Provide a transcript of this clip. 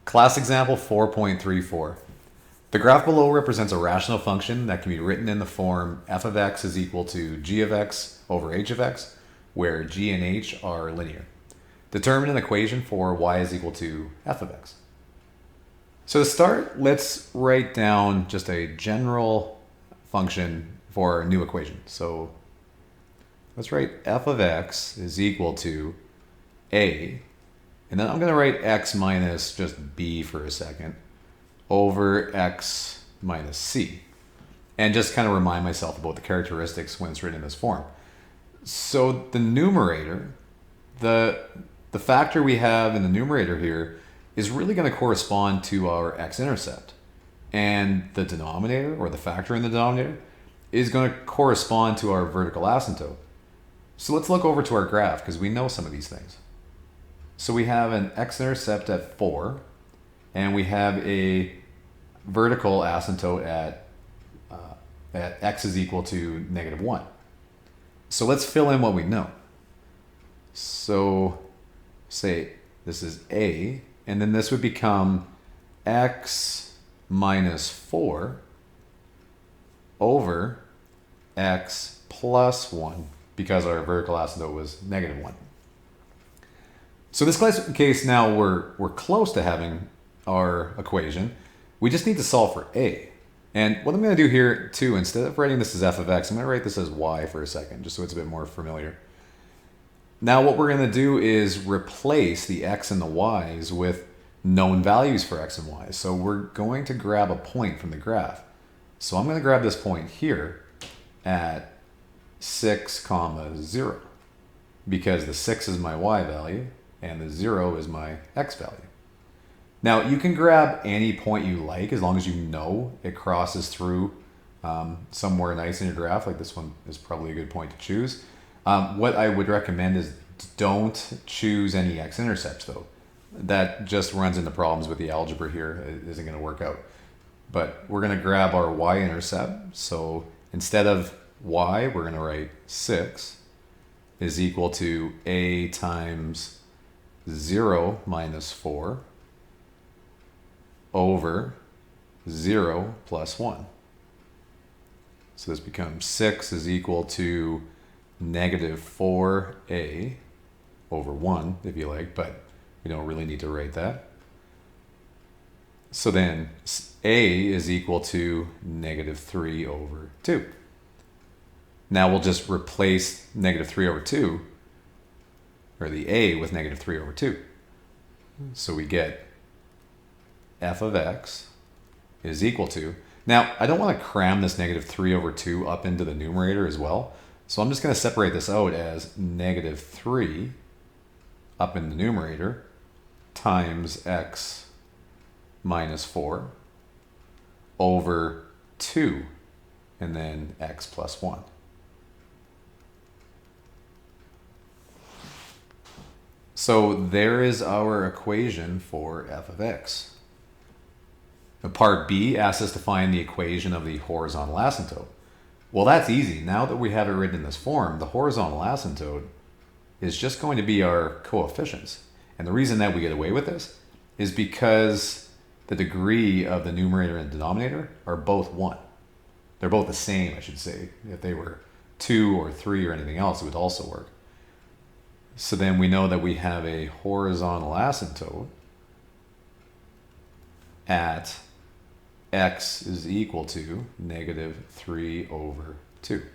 Class example 4.34. The graph below represents a rational function that can be written in the form f of x is equal to g of x over h of x, where g and h are linear. Determine an equation for y is equal to f of x. So to start, let's write down just a general function for our new equation. So let's write f of x is equal to a, and then I'm going to write x minus just b for a second, over x minus c. And just kind of remind myself about the characteristics when it's written in this form. So the numerator, the factor we have in the numerator here is really going to correspond to our x-intercept. And the denominator, or the factor in the denominator, is going to correspond to our vertical asymptote. So let's look over to our graph because we know some of these things. So we have an x-intercept at 4, and we have a vertical asymptote at x is equal to -1. So let's fill in what we know. So say this is a, and then this would become x minus 4 over x plus 1, because our vertical asymptote was -1. So this case now we're close to having our equation. We just need to solve for a. And what I'm going to do here too, instead of writing this as f of x, I'm going to write this as y for a second, just so it's a bit more familiar. Now what we're going to do is replace the x and the y's with known values for x and y. So we're going to grab a point from the graph. So I'm going to grab this point here at 6, 0, because the 6 is my y value and the 0 is my x value. Now you can grab any point you like as long as you know it crosses through somewhere nice in your graph. Like this one is probably a good point to choose. What I would recommend is don't choose any x-intercepts though. That just runs into problems with the algebra here. It isn't going to work out. But we're going to grab our y-intercept. So instead of y, we're going to write 6 is equal to a times 0 minus 4 over 0 plus 1. So this becomes 6 is equal to -4a over 1, if you like, but we don't really need to write that. So then a is equal to -3 over 2. Now we'll just replace -3 over 2, or the a, with -3 over 2. So we get f of x is equal to, now I don't want to cram this -3 over 2 up into the numerator as well. So I'm just going to separate this out as -3 up in the numerator times x minus 4 over 2 and then x plus 1. So there is our equation for f of x. Now part B asks us to find the equation of the horizontal asymptote. Well, that's easy. Now that we have it written in this form, the horizontal asymptote is just going to be our coefficients. And the reason that we get away with this is because the degree of the numerator and denominator are both 1. They're both the same, I should say. If they were 2 or 3 or anything else, it would also work. So then we know that we have a horizontal asymptote at x is equal to -3 over 2.